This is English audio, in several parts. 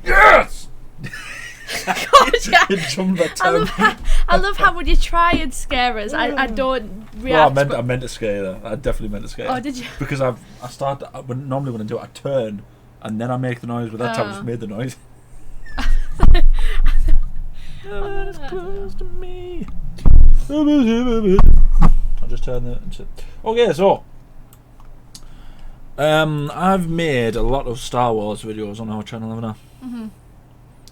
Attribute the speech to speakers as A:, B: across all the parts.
A: Yes!
B: God, yeah. I love how when you try and scare us, I don't react.
A: Well, I meant to scare you. I definitely meant to scare you.
B: Oh, did you?
A: Because normally when I do it, I turn and then I make the noise, but that time I just made the noise. Oh, it's close to me. I'll just turn the. Okay, so I've made a lot of Star Wars videos on our channel, haven't I?
B: Mm-hmm.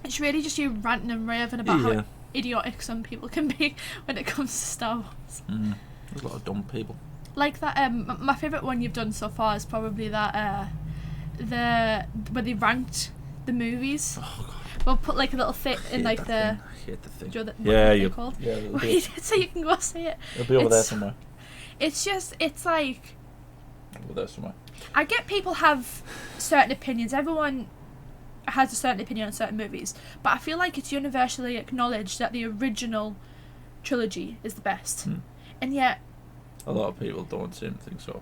B: It's really just you ranting and raving about how idiotic some people can be when it comes to Star Wars.
A: There's a lot of dumb people.
B: Like that. My favourite one you've done so far is probably that. Where they ranked the movies. Oh God. We'll put like a little fit in like the.
A: I hate the thing.
B: You're called? Yeah. Wait, so you can go see it.
A: It'll be over there somewhere.
B: It's like.
A: Over there somewhere.
B: I get people have certain opinions. Everyone has a certain opinion on certain movies, but I feel like it's universally acknowledged that the original trilogy is the best, and yet
A: a lot of people don't seem to think so.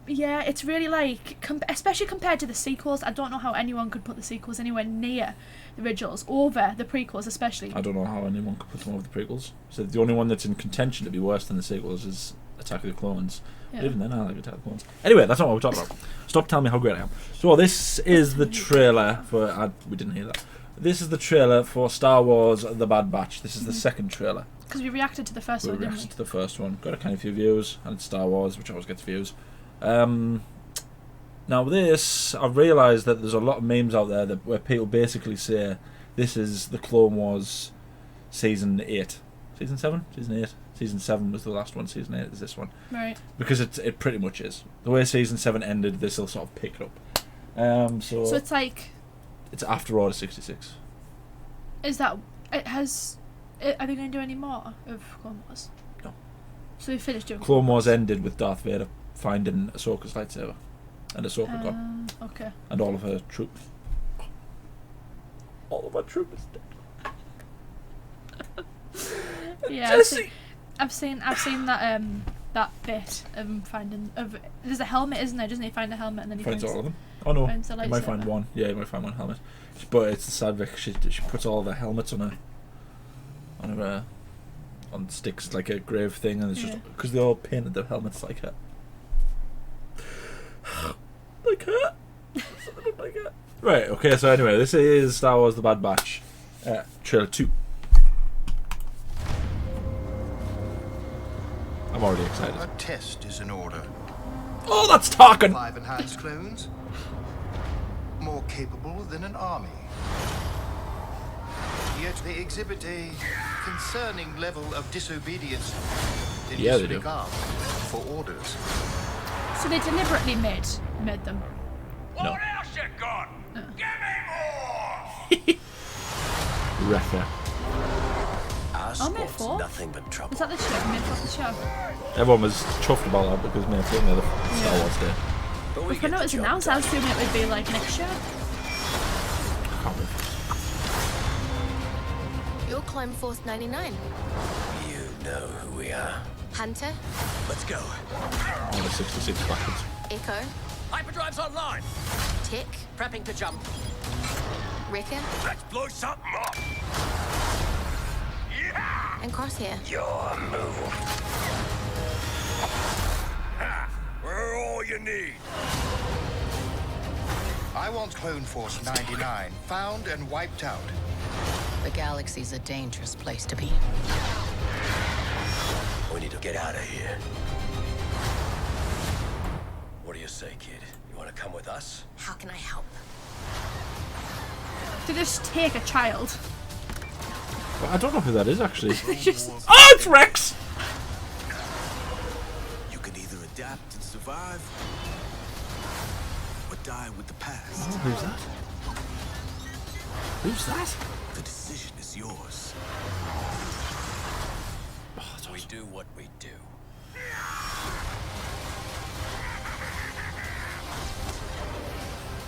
B: Yeah, it's really like, especially compared to the sequels. I don't know how anyone could put the sequels anywhere near the originals over the prequels, especially.
A: I don't know how anyone could put them over the prequels. So the only one that's in contention to be worse than the sequels is Attack of the Clones. Yeah. But even then, I like Attack of the Clones. Anyway, that's not what we're talking about. Stop telling me how great I am. So this is the trailer for. We didn't hear that. This is the trailer for Star Wars: The Bad Batch. This is the second trailer.
B: Because we reacted to the first one, didn't we?
A: We reacted to the first one. Got a kind of few views, and it's Star Wars, which always gets views. Now this, I've realised that there's a lot of memes out there where people basically say this is the Clone Wars season 8. Season 7? Season 8? Season 7 was the last one, season 8 is this one.
B: Right.
A: Because it pretty much is. The way season 7 ended, this will sort of pick it up. So
B: it's like...
A: It's after Order 66.
B: Is that... It has... Are they going to do any more of Clone Wars?
A: No.
B: So we finished doing
A: Clone Wars ended with Darth Vader finding Ahsoka's lightsaber. And Ahsoka gone.
B: Okay.
A: And all of her troops. All of our troops dead.
B: Yeah, I've seen that that bit of finding there's a helmet, isn't there? Doesn't he find a helmet and then he finds
A: all of them? Oh no,
B: he
A: might find one. Yeah, he might find one helmet. But it's the sad bit. She puts all the helmets on sticks like a grave thing, and it's just because they all painted the helmets like her. Like her. Like her. Right. Okay. So anyway, this is Star Wars: The Bad Batch, trailer 2. I'm already excited.
C: A test is in order.
A: Oh, that's Tarkin!
C: 5 enhanced clones. More capable than an army. Yet they exhibit a concerning level of disobedience in disregard for orders.
B: So they deliberately made them.
A: No.
D: What else you got? Give me more!
A: Wrecker.
D: Our
B: squad's
D: nothing but trouble.
B: Is that the show? Mid-Force the show?
A: Everyone was chuffed about that because me and Phil made a Star Wars day.
D: But
B: When it was announced, I was assuming it would be like next year.
A: I can't remember.
E: You'll climb Force 99.
D: You know who we are.
E: Hunter,
D: Let's go.
A: Order 66 backwards.
E: Echo,
D: Hyperdrive's online.
E: Tick,
D: Prepping to jump.
E: Ricker,
D: Let's blow something up. Yeah!
E: and Crosshair.
D: Your move. We're all you need.
C: I want Clone Force 99 found and wiped out.
E: The galaxy's a dangerous place to be.
D: We need to get out of here. What do you say, kid? You want to come with us?
E: How can I help?
B: To just take a child.
A: Well, I don't know who that is actually.
B: Just...
A: Oh, it's Rex!
D: You can either adapt and survive, or die with the past.
A: Oh, who's that? Who's that?
D: The decision is yours.
A: Oh, that's
D: We
A: awesome.
D: do what we do.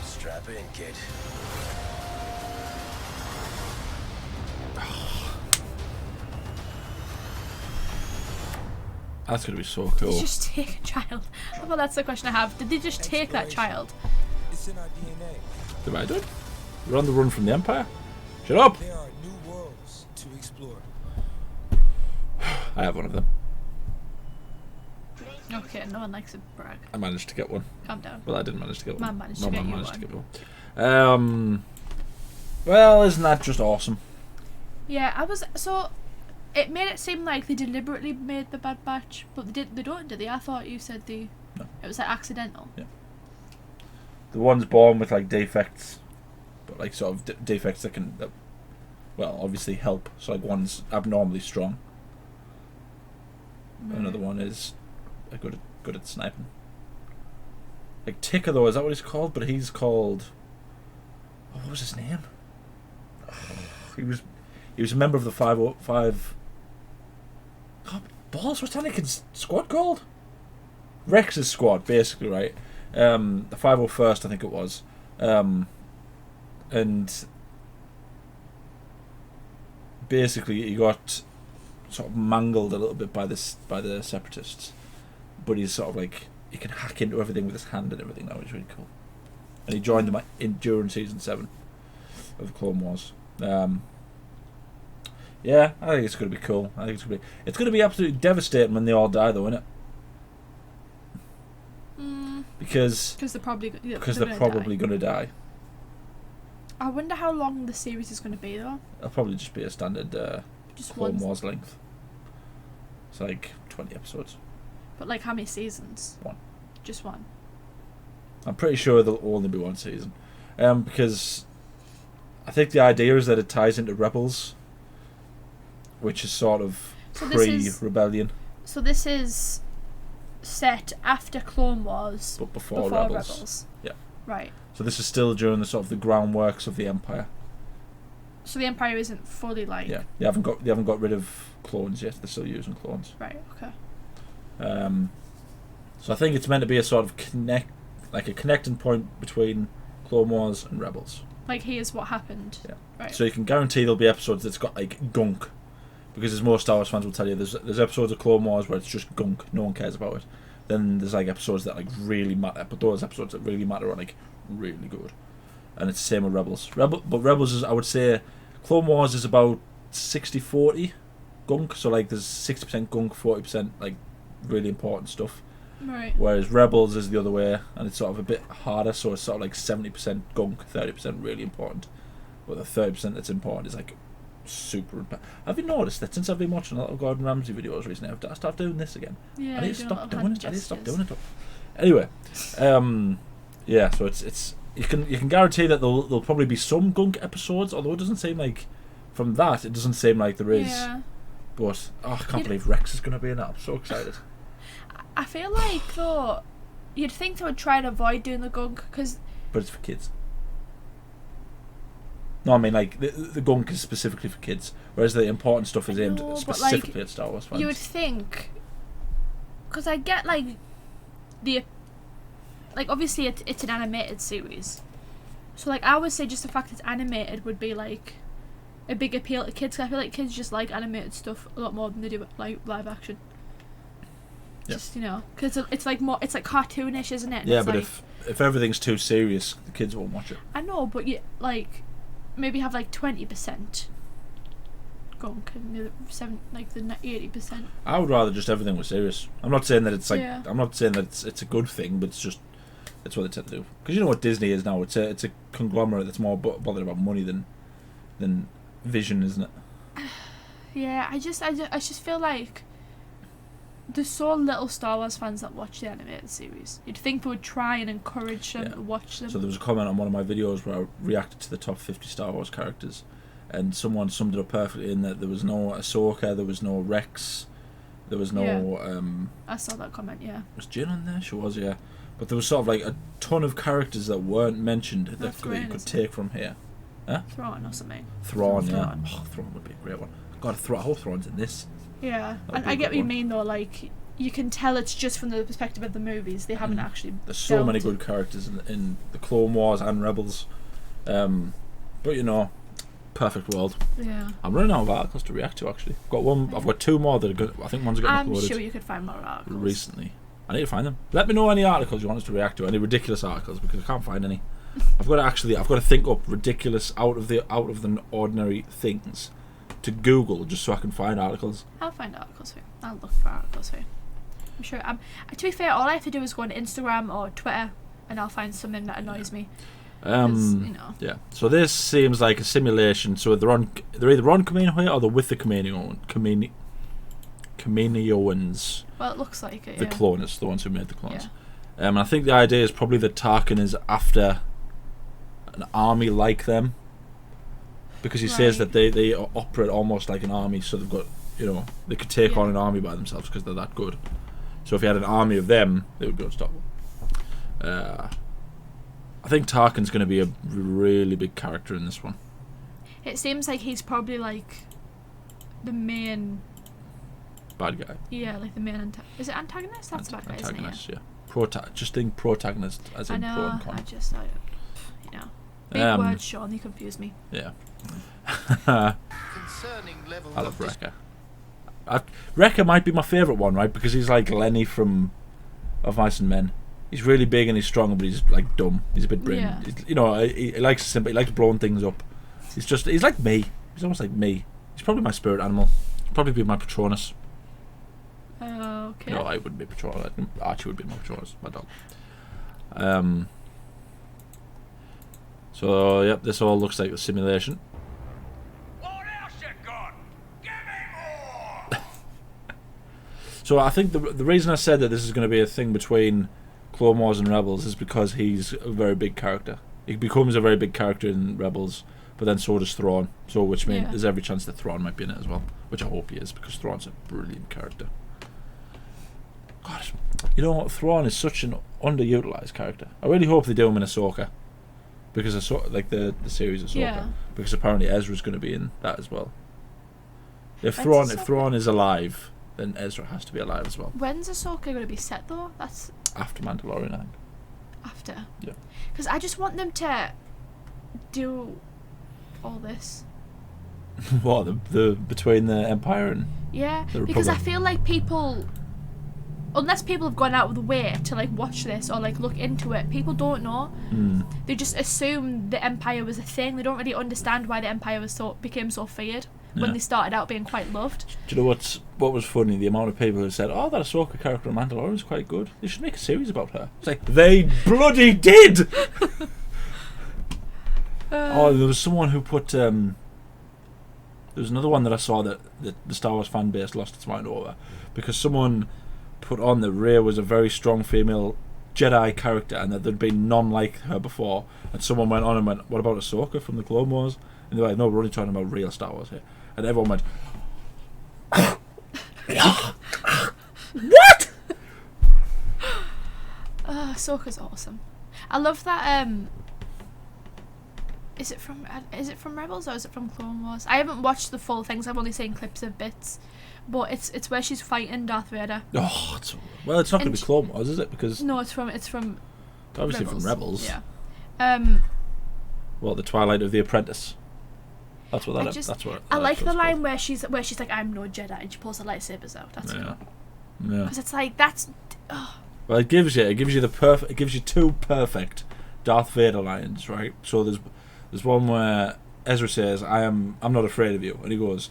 D: Strap in, kid.
A: That's gonna be so cool.
B: Just take a child. well, that's the question I have. Did they just take that child?
F: It's in our DNA.
A: Did I do it? You're on the run from the Empire? Shut up!
F: There are new worlds to explore.
A: I have one of them.
B: Okay, no one likes a brag.
A: I managed to get one.
B: Calm down.
A: Well, I didn't manage to get one.
B: Man managed
A: No,
B: to get
A: man
B: you
A: managed to
B: one.
A: get one. Well, isn't that just awesome?
B: Yeah, it made it seem like they deliberately made the Bad Batch, but they don't, do they? I thought you said
A: No.
B: it was like accidental.
A: Yeah. The one's born with like defects, but like sort of defects that can, well, obviously help. So like one's abnormally strong.
B: Right.
A: Another one is good at sniping. Like Ticker though, is that what he's called? But he's called. Oh, what was his name? He was a member of the 505. God, balls! What's Anakin's squad called? Rex's squad, basically, right? The 501st, I think it was, and basically he got sort of mangled a little bit by the separatists, but he's sort of like he can hack into everything with his hand and everything now, which is really cool. And he joined them during season 7 of the Clone Wars. Yeah, I think it's going to be cool. I think it's going to be absolutely devastating when they all die, though, isn't it? Because
B: they're probably
A: going to die.
B: I wonder how long the series is going to be, though.
A: It'll probably just be a standard
B: Just
A: Clone
B: one.
A: Wars length. It's like 20 episodes.
B: But like how many seasons?
A: 1.
B: Just one.
A: I'm pretty sure there'll only be 1 season, because I think the idea is that it ties into Rebels, which is sort of pre-Rebellion.
B: So this is set after Clone Wars,
A: but before Rebels. Yeah.
B: Right.
A: So this is still during the sort of the groundworks of the Empire.
B: So the Empire isn't fully like.
A: Yeah. They haven't got rid of clones yet. They're still using clones.
B: Right. Okay.
A: So I think it's meant to be a sort of connecting point between Clone Wars and Rebels.
B: Like here's what happened.
A: Yeah.
B: Right.
A: So you can guarantee there'll be episodes that's got like gunk, because as most Star Wars fans will tell you, there's episodes of Clone Wars where it's just gunk, no one cares about it. Then there's like episodes that like really matter, but those episodes that really matter are like really good. And it's the same with Rebels. But Rebels is, I would say, Clone Wars is about 60-40 gunk. So like there's 60% gunk, 40% like really important stuff.
B: Right.
A: Whereas Rebels is the other way, and it's sort of a bit harder. So it's sort of like 70% gunk, 30% really important. But the 30% that's important is like super important. Have you noticed that since I've been watching a lot of Gordon Ramsay videos recently, I've started doing this again?
B: Yeah.
A: I need to stop doing it. Anyway, yeah. So it's you can guarantee that there'll probably be some gunk episodes, although it doesn't seem like from that it doesn't seem like there is.
B: Yeah.
A: But I can't believe Rex is going to be in that. I'm so excited.
B: I feel like though, you'd think they would try and avoid doing the gunk because.
A: But it's for kids. No, I mean like the gunk is specifically for kids, whereas the important stuff is aimed specifically at Star Wars fans.
B: You would think, because I get like obviously it's an animated series, so like I would say just the fact it's animated would be like a big appeal to kids. 'Cause I feel like kids just like animated stuff a lot more than they do like live action.
A: Yeah.
B: Just because it's like more, it's like cartoonish, isn't it?
A: Yeah,
B: it's
A: but
B: like,
A: if everything's too serious, the kids won't watch it.
B: I know, but you like maybe have like 20% gunk and the other 80%.
A: I would rather just everything was serious. I'm not saying that it's like
B: Yeah.
A: I'm not saying that it's a good thing, but it's what they tend to do. Because you know what Disney is now. It's a conglomerate that's more bothered about money than vision, isn't it?
B: Yeah, I just feel like there's so little Star Wars fans that watch the animated series. You'd think they would try and encourage them to watch them.
A: So there was a comment on one of my videos where I reacted to the top 50 Star Wars characters, and someone summed it up perfectly in that there was no Ahsoka, there was no Rex, there was no.
B: I saw that comment. Yeah.
A: Was Jin on there? She was, yeah. But there was sort of like a ton of characters that weren't mentioned that you could take from here. Huh?
B: Thrawn or something.
A: Thrawn, yeah.
B: Thrawn.
A: Oh, Thrawn would be a great one. God, I hope Thrawn's in this.
B: Yeah,
A: That'd
B: and
A: be a
B: I get
A: good
B: what you
A: one.
B: mean though. Like you can tell it's just from the perspective of the movies. They haven't actually.
A: There's so many
B: delved.
A: good characters in the Clone Wars and Rebels, but perfect world.
B: Yeah.
A: I'm running out of articles to react to. Actually, I've got 2 more that are good. I think one's getting
B: I'm
A: uploaded
B: sure you could find more articles.
A: recently. I need to find them. Let me know any articles you want us to react to, any ridiculous articles, because I can't find any. I've got to think up ridiculous out of the ordinary things to Google just so I can find articles.
B: I'll find articles for you. I'll look for articles for you. I'm sure. To be fair, all I have to do is go on Instagram or Twitter, and I'll find something that annoys me.
A: Yeah. So this seems like a simulation. So they're either on Camino or they're with the Caminoans.
B: Well, it looks like it.
A: The
B: Yeah.
A: cloners, the ones who made the clones.
B: Yeah.
A: I think the idea is probably that Tarkin is after an army like them, because he says that they operate almost like an army. So they've got, they could take on an army by themselves because they're that good. So if you had an army of them, they would go and stop them. I think Tarkin's going to be a really big character in this one.
B: It seems like he's probably like the main
A: bad guy.
B: Yeah, like the main is it antagonist? That's the bad guy, isn't it?
A: Yeah. Just think protagonist as in pro and con.
B: Big words, Sean. You confuse me.
A: Yeah.
C: Concerning level
A: I love Wrecker. Wrecker might be my favourite one, right? Because he's like Lenny from Of Mice and Men. He's really big and he's strong, but he's like dumb. He's a bit brain.
B: Yeah.
A: He likes simple. He likes blowing things up. He's like me. He's almost like me. He's probably my spirit animal. He'd probably be my Patronus.
B: Okay.
A: No, I wouldn't be Patronus. Archie would be my Patronus, my dog. So yep, this all looks like a simulation.
D: What else you got? Give me more!
A: So I think the reason I said that this is going to be a thing between Clone Wars and Rebels is because he's a very big character. He becomes a very big character in Rebels, but then so does Thrawn. So which means there's every chance that Thrawn might be in it as well, which I hope he is, because Thrawn's a brilliant character. God, you know what? Thrawn is such an underutilized character. I really hope they do him in Ahsoka, because the series Ahsoka.
B: Yeah.
A: Because apparently Ezra's going to be in that as well. If Thrawn is alive, then Ezra has to be alive as well.
B: When's Ahsoka going to be set though? That's
A: after Mandalorian, I think.
B: After.
A: Yeah.
B: Because I just want them to do all this.
A: What the between the Empire and the Republic?
B: Because I feel like people, unless people have gone out of the way to like watch this or like look into it, people don't know. They just assume the Empire was a thing. They don't really understand why the Empire became so feared when they started out being quite loved.
A: Do you know what was funny? The amount of people who said, "Oh, that Ahsoka character in Mandalorian is quite good. They should make a series about her." It's like they bloody did. There was someone who put. There was another one that I saw that the Star Wars fan base lost its mind over, because someone put on that Rey was a very strong female Jedi character and that there'd been none like her before, and someone went on and went, "What about Ahsoka from the Clone Wars?" And they're like, "No, we're only talking about real Star Wars here." And everyone went, "What?"
B: Ahsoka's awesome. I love that. Is it from Rebels or is it from Clone Wars? I haven't watched the full things. I've only seen clips of bits, but it's where she's fighting Darth Vader.
A: Oh, it's not going to be Clone Wars, is it? Because
B: no, it's from
A: obviously
B: Rebels.
A: from Rebels.
B: Yeah.
A: Well, the Twilight of the Apprentice. That's what that. That's what.
B: I like the line where she's like, "I'm no Jedi," and she pulls her lightsabers out. That's cool.
A: Yeah.
B: Because it's like that's.
A: Well, it gives you two perfect Darth Vader lines, right? So there's one where Ezra says, I'm not afraid of you," and he goes,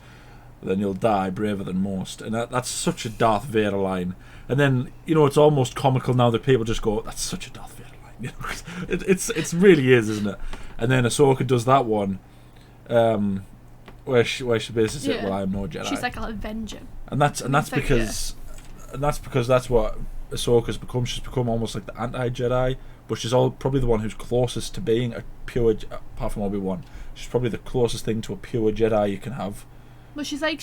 A: "Then you'll die braver than most," and that's such a Darth Vader line. And then it's almost comical now that people just go, "That's such a Darth Vader line." It really is, isn't it? And then Ahsoka does that one, where she basically says, "Well, I am no Jedi."
B: She's like, "I'll avenge him."
A: And that's because that's what Ahsoka's become. She's become almost like the anti-Jedi, but she's probably the one who's closest to being a pure, apart from Obi-Wan, she's probably the closest thing to a pure Jedi you can have.
B: Well, she's like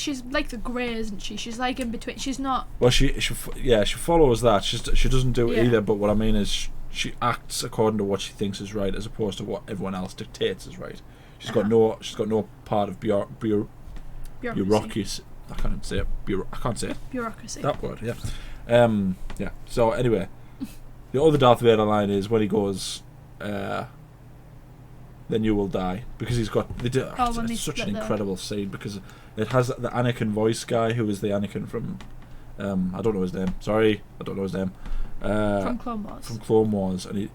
B: the grey, isn't she? She's like in between. She's not.
A: Well, she follows that. She doesn't do it either. But what I mean is, she acts according to what she thinks is right, as opposed to what everyone else dictates is right. She's got no part of bureaucracy. I can't say it.
B: Bureaucracy.
A: That word, yeah. So anyway, the other Darth Vader line is when he goes, "Then you will die," because he's got. It's such an incredible scene, because it has the Anakin voice guy who is the Anakin from. I don't know his name. Sorry, I don't know his name.
B: From Clone Wars.
A: From Clone Wars, and he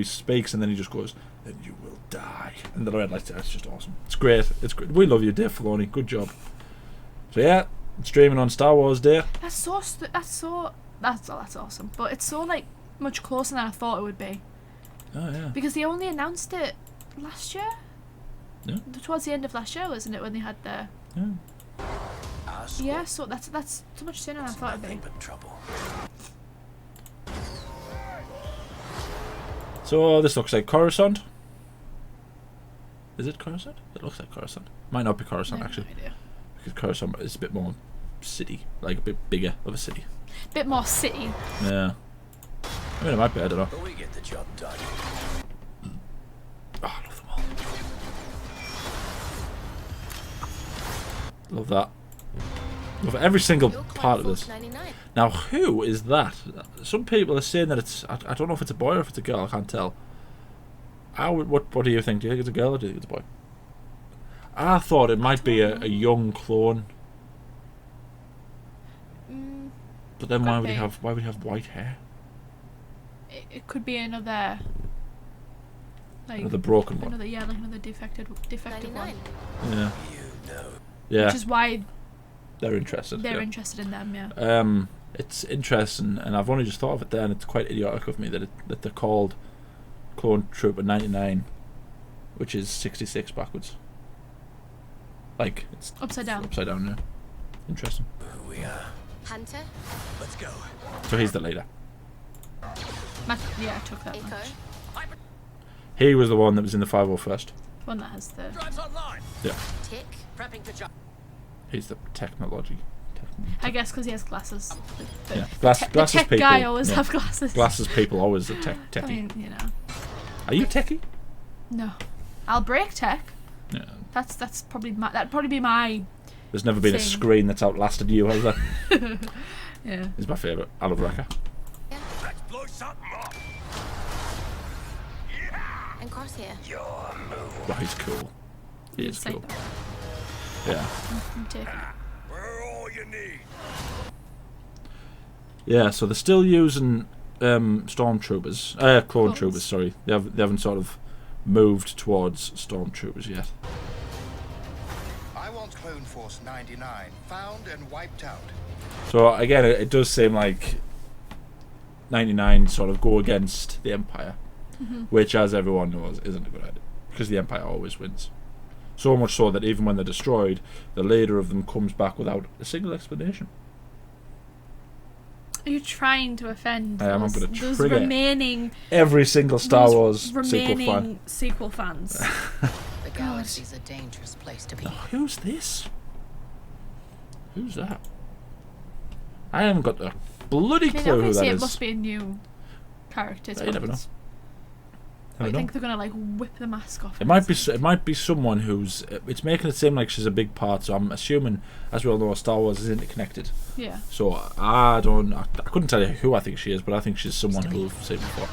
A: speaks, and then he just goes, "Then you will die." And the red lights. It's just awesome. It's great. It's great. We love you, Dave Filoni. Good job. So yeah, it's streaming on Star Wars Day.
B: That's awesome. But it's so like much closer than I thought it would be.
A: Oh yeah.
B: Because they only announced it last year.
A: Yeah.
B: Towards the end of last year, wasn't it, when they had the?
A: Yeah.
B: Yeah. So that's so much sooner than I thought it'd be.
F: But trouble.
A: So this looks like Coruscant. Is it Coruscant? It looks like Coruscant. Might not be Coruscant actually,
B: No idea.
A: because Coruscant is a bit more city, like a bit bigger of a city.
B: Bit more city.
A: Yeah. I mean, it might be. I don't know.
F: But we get the job done.
A: Oh, I love them all. Love that. Love every single part of this. Now, who is that? Some people are saying that it's. I don't know if it's a boy or if it's a girl. I can't tell. What do you think? Do you think it's a girl or do you think it's a boy? I thought it might be a young clone. But then why would he have white hair?
B: It could be another. Like
A: Another broken one.
B: Another defective one.
A: Yeah. Yeah.
B: Which is why
A: they're interested.
B: they're
A: yeah.
B: interested in them. Yeah.
A: It's interesting, and I've only just thought of it there, and it's quite idiotic of me that they're called Clone Trooper 99, which is 66 backwards. Like it's
B: Upside down.
A: Upside down, yeah. Interesting.
F: Who we are.
E: Hunter?
F: Let's go.
A: So he's the leader.
B: Yeah, I took that
E: Echo?
B: much.
A: He was the one that was in the 501st.
B: One that has the.
D: Drives online.
A: Yeah.
E: Tick?
D: Prepping to jump.
A: He's the technology.
B: I guess because he has glasses. The
A: Yeah. Glasses
B: the tech
A: people.
B: guy always
A: yeah.
B: have glasses.
A: Glasses people always a techie.
B: I mean, you know.
A: Are you techie?
B: No, I'll break tech.
A: Yeah.
B: That's probably that'd probably be my.
A: There's never been a
B: Thing.
A: screen that's outlasted you, has there?
B: Yeah.
A: He's my favourite. I love Wrecker.
D: Let's blow something up.
E: And Crosshair?
A: Oh, he's cool. He is
B: Say
A: cool.
B: that.
A: Yeah.
B: I'm taking it.
D: We're all you need.
A: Yeah, so they're still using stormtroopers. Clone
B: Clones.
A: troopers, sorry. They haven't sort of moved towards stormtroopers yet.
C: I want Clone Force 99 found and wiped out.
A: So again, it does seem like 99 sort of go against the Empire, which, as everyone knows, isn't a good idea, because the Empire always wins. So much so that even when they're destroyed, the leader of them comes back without a single explanation.
B: Are you trying to offend
A: I am. I'm
B: those,
A: gonna
B: those
A: trigger
B: remaining
A: Every single Star
B: those
A: Wars sequel
B: remaining
A: fan.
B: sequel fans?
E: The galaxy's a dangerous place to be.
A: Oh, who's this? Who's that? I haven't got the bloody
B: I mean,
A: clue who
B: obviously
A: that
B: it
A: is.
B: must be a new character.
A: You never know.
B: I
A: Never know.
B: think they're gonna like whip the mask off.
A: It might be. It might be someone who's. It's making it seem like she's a big part. So I'm assuming, as we all know, Star Wars is interconnected.
B: Yeah.
A: So I don't. I couldn't tell you who I think she is, but I think she's someone who we've seen before.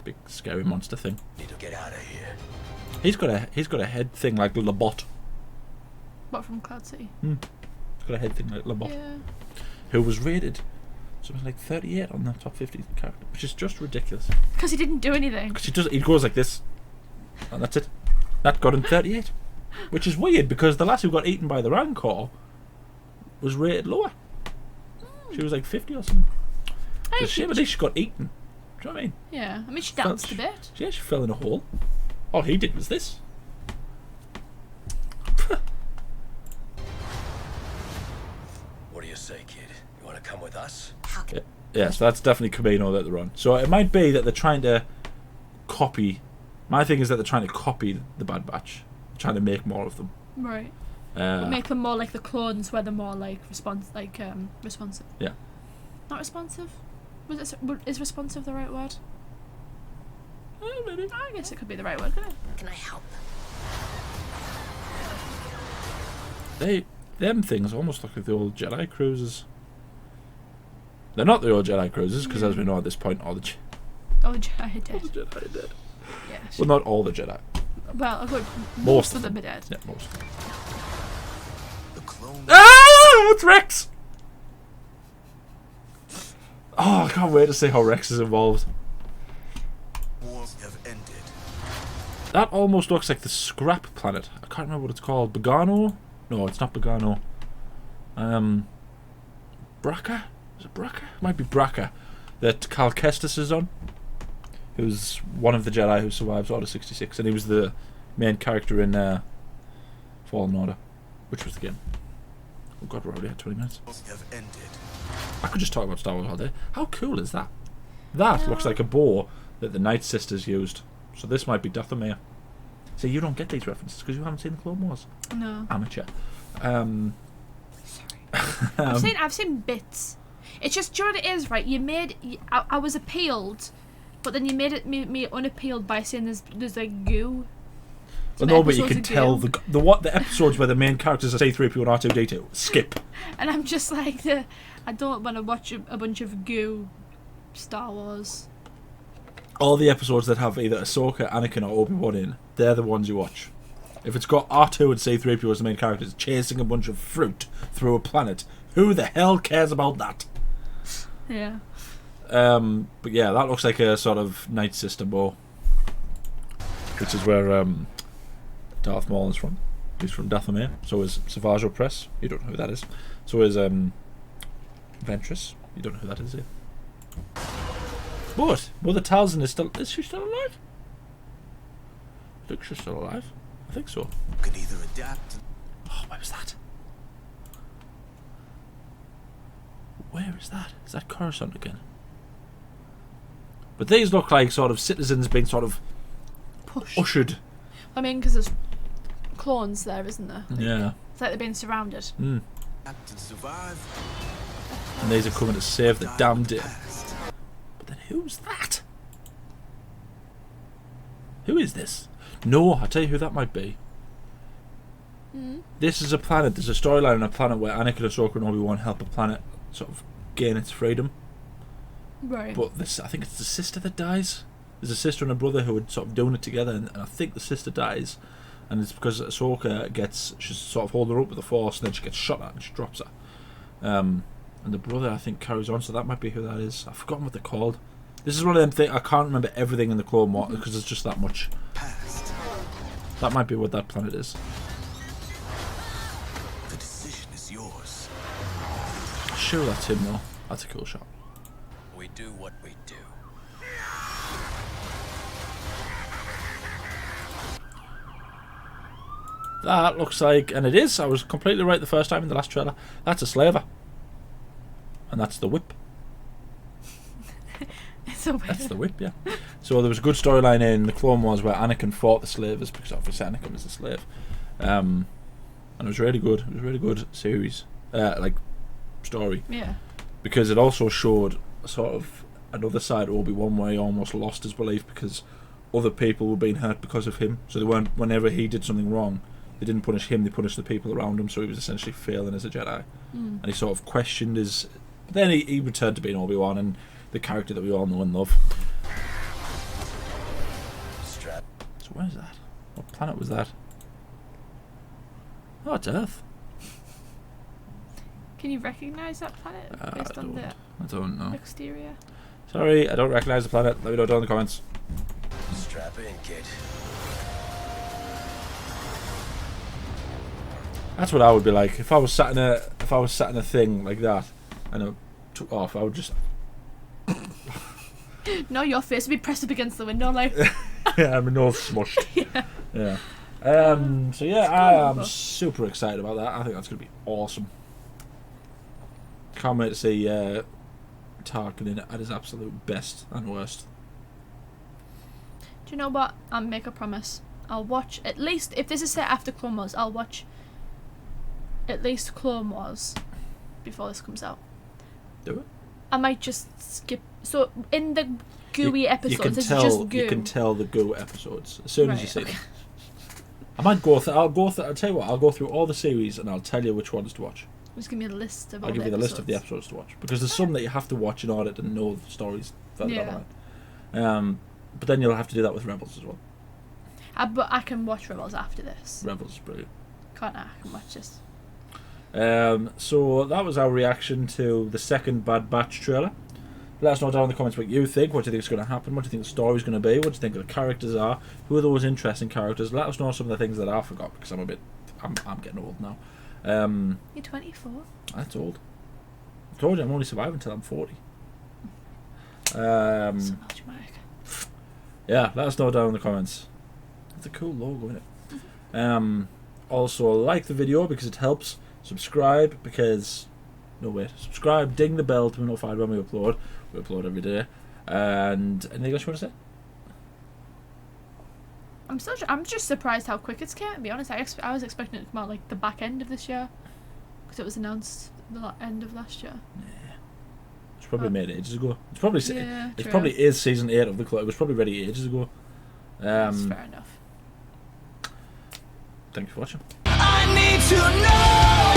A: Big scary monster thing.
F: Need to get out of here.
A: He's got a head thing like Labot.
B: What from Cloud City?
A: He's got a head thing like Labot,
B: Yeah.
A: who was rated something like 38 on the top 50 character, which is just ridiculous.
B: Because he didn't do anything.
A: Because he goes like this, and that's it. That got him 38, which is weird because the lass who got eaten by the Rancor was rated lower. She was like 50 or something.
B: Hey,
A: It's a shame at least she got eaten. Do you know what I mean?
B: Yeah. I mean, she danced a bit.
A: Yeah, she fell in a hole. All he did was this.
F: What do you say, kid? You want to come with us?
A: Yeah, so that's definitely Camino that they're on. So it might be that they're trying to copy. My thing is that they're trying to copy the Bad Batch, trying to make more of them.
B: Right. Make them more like the clones, where they're more like responsive.
A: Yeah.
B: Not responsive. Is responsive the right word?
A: Maybe.
B: I guess it could be the right word, couldn't it?
E: Can I help?
A: Them things almost look like the old Jedi cruisers. They're not the old Jedi cruisers because, as we know at this point, all the Jedi
B: Jedi dead.
A: are dead.
B: Yeah.
A: Well, not all the Jedi.
B: Well, good.
A: Most
B: Most
A: of
B: of them are dead.
A: Yeah, most.
F: The clone.
A: Ah! It's Rex. Oh, I can't wait to see how Rex is involved.
F: Wars have ended.
A: That almost looks like the scrap planet. I can't remember what it's called. Bogano? No, it's not Bogano. Braca? Is it Braca? It might be Braca. That Cal Kestis is on. Who's one of the Jedi who survives Order 66. And he was the main character in Fallen Order. Which was the game. Oh god, we're already at 20 minutes.
F: Wars have ended.
A: I could just talk about Star Wars all day. How cool is that? That looks like a bow that the Night Sisters used. So this might be Dathomir. So you don't get these references because you haven't seen the Clone Wars.
B: No.
A: Amateur.
B: Sorry. I've seen bits. It's just, do you know what it is, right? I was appealed, but then you made me unappealed by saying there's like goo.
A: Well, no, but you can tell the episodes where the main characters are C-3PO and R2-D2. Skip.
B: And I'm just like, I don't want to watch a bunch of goo Star Wars.
A: All the episodes that have either Ahsoka, Anakin, or Obi-Wan in, they're the ones you watch. If it's got R2 and C-3PO as the main characters chasing a bunch of fruit through a planet, who the hell cares about that?
B: Yeah.
A: But yeah, that looks like a sort of Night Sister bow. Which is where Darth Maul is from. He's from Dathomir. So is Savage Opress. You don't know who that is. So is Ventress. You don't know who that is, yeah. But Mother Talzin is she still alive? I think she's still alive. I think so.
F: Could either adapt.
A: Oh, where was that? Where is that? Is that Coruscant again? But these look like sort of citizens being sort of ushered.
B: I mean, because there's clones there, isn't there?
A: Yeah.
B: It's like they're being surrounded.
A: Mm.
F: To survive.
A: And these are coming to save the damn day. But then who's that? Who is this? No, I'll tell you who that might be. This is a planet. There's a storyline on a planet where Anakin, Ahsoka, and Obi-Wan help a planet sort of gain its freedom.
B: Right.
A: But I think it's the sister that dies. There's a sister and a brother who are sort of doing it together, and I think the sister dies, and it's because Ahsoka she's sort of holding her up with the Force, and then she gets shot at and she drops her. And the brother, I think, carries on, so that might be who that is. I've forgotten what they're called. This is one of them things, I can't remember everything in the Clone Wars because there's just that much.
F: Past.
A: That might be what that planet is.
F: The decision is yours.
A: Sure, that's him though. That's a cool shot.
F: We do what we do.
A: That looks like, and it is, I was completely right the first time in the last trailer, that's a slaver. And that's the whip. That's the whip, yeah. So there was a good storyline in the Clone Wars where Anakin fought the slavers, because obviously Anakin was a slave. And it was really good. It was a really good series. Story.
B: Yeah.
A: Because it also showed sort of another side of Obi-Wan where he almost lost his belief because other people were being hurt because of him. So they weren't, whenever he did something wrong, they didn't punish him, they punished the people around him, so he was essentially failing as a Jedi. And he sort of questioned his... But then he returned to being Obi-Wan and the character that we all know and love.
F: Strap.
A: So where's that? What planet was that? Oh, it's Earth.
B: Can you recognise that planet based on the
A: I don't know.
B: exterior?
A: Sorry, I don't recognise the planet. Let me know down in the comments.
F: Strap in, kid.
A: That's what I would be like if I was sat in a thing like that and I took off. I would just
B: No, your face would be pressed up against the window, like.
A: yeah, my nose smushed. Yeah. So yeah, I am super excited about that. I think that's gonna be awesome. Can't wait to see Tarkin at his absolute best and worst.
B: Do you know what? I'll make a promise. I'll watch at least, if this is set after Clone Wars, I'll watch at least Clone Wars before this comes out.
A: Do it.
B: I might just skip. So in the gooey episodes, it's just goo.
A: You can tell the goo episodes as soon as you see them. I might go through. I'll tell you what. I'll go through all the series and I'll tell you which ones to watch.
B: Just give me a list of all
A: I'll give you the list of the episodes to watch because there's some that you have to watch in order to know the stories further down the line. But then you'll have to do that with Rebels as well.
B: But I can watch Rebels after this.
A: Rebels is brilliant.
B: Can't I? I can watch this.
A: So that was our reaction to the second Bad Batch trailer. Let us know down in the comments what you think. What do you think is going to happen? What do you think the story's going to be? What do you think the characters are? Who are those interesting characters? Let us know some of the things that I forgot because I'm getting old now.
B: You're 24.
A: That's old. I told you I'm only surviving until I'm 40.
B: So much, Mike.
A: Yeah, let us know down in the comments. It's a cool logo, isn't it? Also, like the video because it helps. Subscribe because... No, wait. Subscribe, ding the bell to be notified when we upload. We upload every day. And anything else you want to say?
B: I'm just surprised how quick it's came, to be honest. I was expecting it to come out like the back end of this year. Because it was announced the end of last year.
A: Yeah. It's probably made ages ago. It's probably
B: true.
A: Probably is season 8 of the clock. It was probably ready ages ago.
B: That's fair enough.
A: Thank you for watching.
D: I need to know.